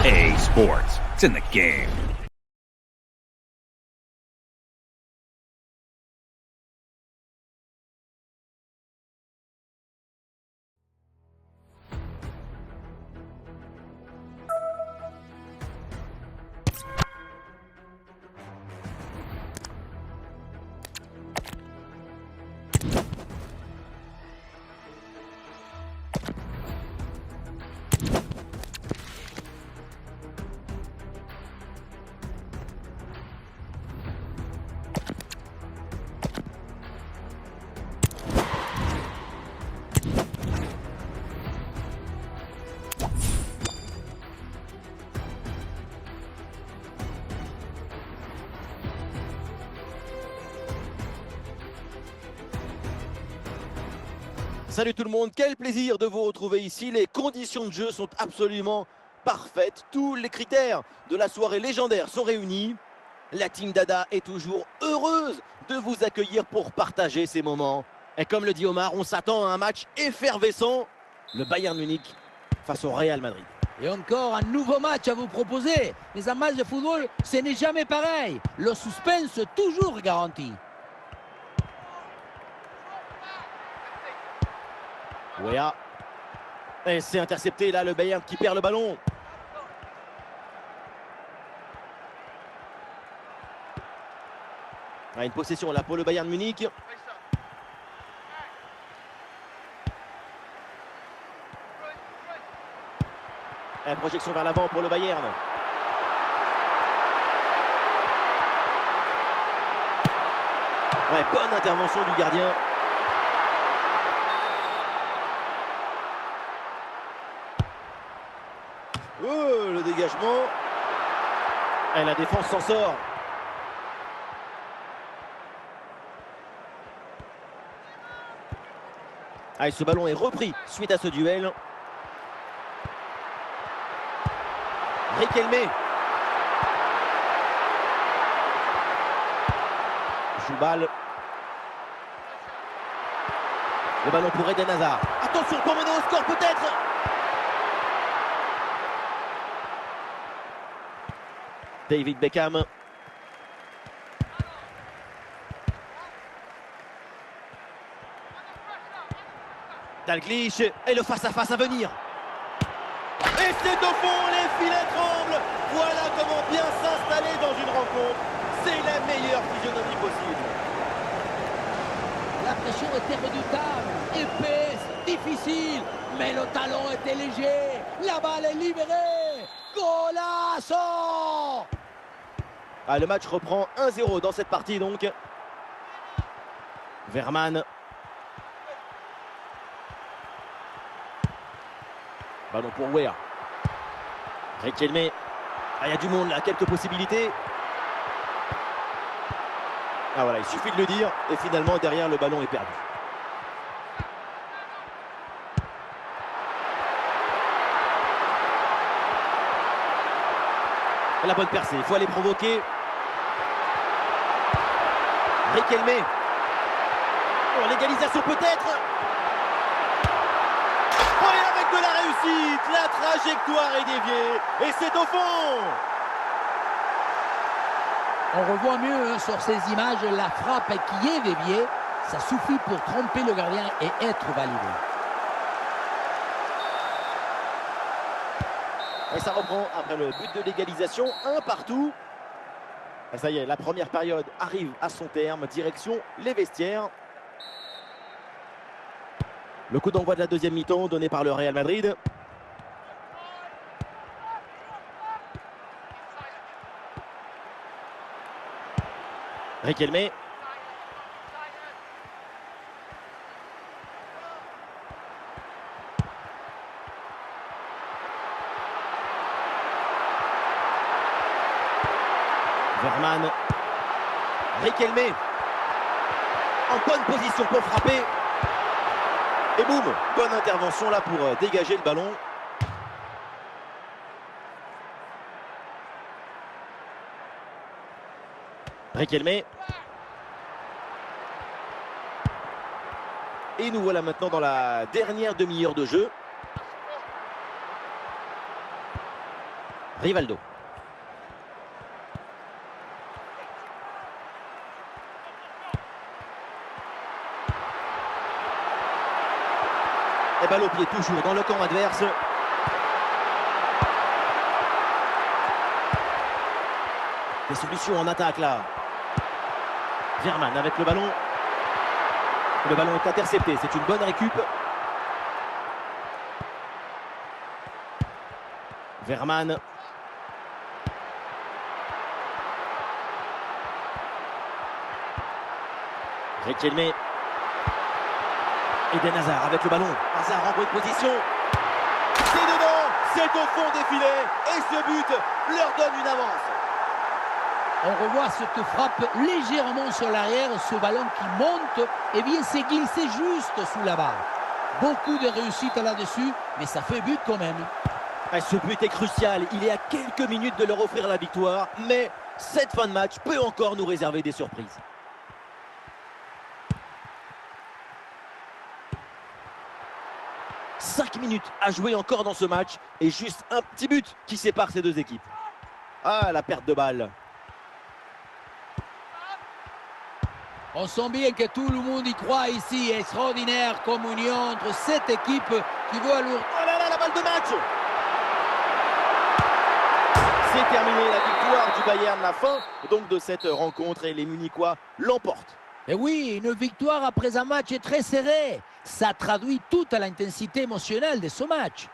EA Sports. It's in the game. Salut tout le monde, quel plaisir de vous retrouver ici. Les conditions de jeu sont absolument parfaites. Tous les critères de la soirée légendaire sont réunis. La team Dada est toujours heureuse de vous accueillir pour partager ces moments. Et comme le dit Omar, on s'attend à un match effervescent. Le Bayern Munich face au Real Madrid. Et encore un nouveau match à vous proposer. Mais un match de football, ce n'est jamais pareil. Le suspense toujours garanti. Wea. Et c'est intercepté là, le Bayern qui perd le ballon. Une possession là pour le Bayern Munich. Une projection vers l'avant pour le Bayern. Ouais, bonne intervention du gardien. Oh, le dégagement. Et la défense s'en sort. Allez, ce ballon est repris suite à ce duel. Riquelme. Joubal. Le ballon pour Eden Hazard. Attention pour mener au score peut-être. David Beckham. Dalglish et le face-à-face à venir. Et c'est au fond, les filets tremblent. Voilà comment bien s'installer dans une rencontre. C'est la meilleure physionomie possible. La pression était redoutable, épaisse, difficile. Mais le talon était léger. La balle est libérée. Golasso! Ah, le match reprend 1-0 dans cette partie donc. Verman. Ballon pour Wea. Riquelme. Ah, il y a du monde là, quelques possibilités. Ah voilà, il suffit de le dire. Et finalement, derrière, le ballon est perdu. La bonne percée, il faut aller provoquer. Riquelme. Oh, l'égalisation peut-être. Oh, et avec de la réussite, la trajectoire est déviée. Et c'est au fond. On revoit mieux sur ces images la frappe qui est déviée. Ça suffit pour tromper le gardien et être validé. Et ça reprend après le but de l'égalisation, un partout. Et ça y est, la première période arrive à son terme, direction les vestiaires. Le coup d'envoi de la deuxième mi-temps donné par le Real Madrid. Riquelme. Verman. Riquelme. En bonne position pour frapper. Et boum, bonne intervention là pour dégager le ballon. Riquelme. Et nous voilà maintenant dans la dernière demi-heure de jeu. Rivaldo. Et balle au pied toujours dans le camp adverse. Des solutions en attaque là. Veerman avec le ballon. Le ballon est intercepté, c'est une bonne récup. Veerman. Riquelme. Eden Hazard avec le ballon. Hazard en bonne position. C'est dedans, c'est au fond des filets. Et ce but leur donne une avance. On revoit cette frappe légèrement sur l'arrière, ce ballon qui monte et vient se glisser juste sous la barre. Beaucoup de réussite là-dessus, mais ça fait but quand même. Ce but est crucial, il est à quelques minutes de leur offrir la victoire, mais cette fin de match peut encore nous réserver des surprises. « 5 minutes à jouer encore dans ce match et juste un petit but qui sépare ces deux équipes. » Ah, la perte de balle. On sent bien que tout le monde y croit ici. Extraordinaire communion entre cette équipe qui veut alors... Oh là là, la balle de match! C'est terminé, la victoire du Bayern, la fin donc de cette rencontre et les Munichois l'emportent. Et oui, une victoire après un match très serré. Ça traduit toute l'intensité émotionnelle de ce match.